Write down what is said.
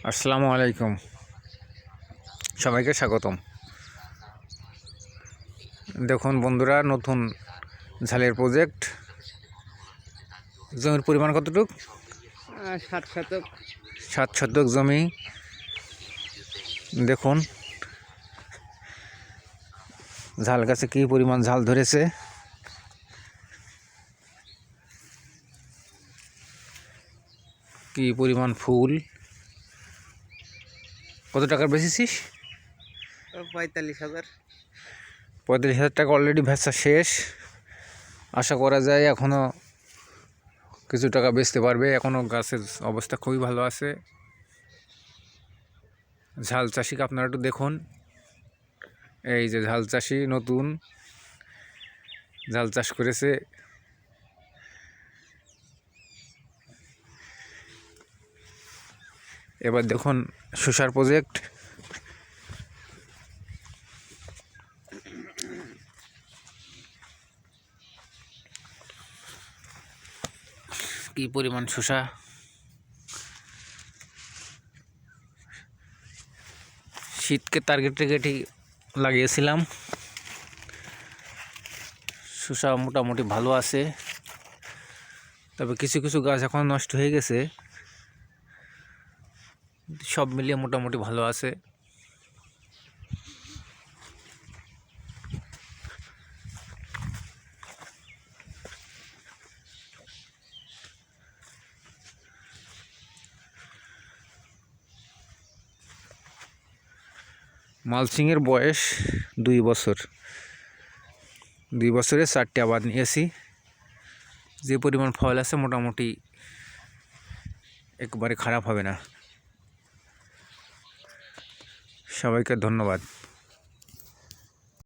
আসসালামু আলাইকুম, সবাইকে স্বাগতম। দেখুন বন্ধুরা, নতুন ঝালের প্রজেক্ট। জমির পরিমাণ কতটুক? 7 শতক। 7 শতক জমি। দেখুন ঝাল গাছে কী পরিমাণ ঝাল ধরেছে। কী পরিমাণ ফুল। কত টাকার বেচেছিস? 45,000। 45,000 টাকা অলরেডি বেচা শেষ। আশা করা যায় এখনও কিছু টাকা বেচতে পারবে। এখনও গাছের অবস্থা খুবই ভালো আছে। ঝাল চাষিকে আপনারা একটু দেখুন। এই যে ঝাল চাষি নতুন ঝাল চাষ করেছে। এবার দেখুন শসার প্রজেক্ট। কি পরিমাণ শসা। শীতকে টার্গেট রেখেই লাগিয়েছিলাম। শসা মোটামুটি ভালো আছে, তবে কিছু কিছু গাছ এখন নষ্ট হয়ে গেছে। সব মিলিয়ে মোটামুটি ভালো আছে। মালচিংয়ের বয়স 2 বছর। 2 বছরে 4টে আবাদ নিয়েছি। যে পরিমাণ ফল আছে মোটামুটি একবারে খারাপ হবে না। সবাইকে ধন্যবাদ।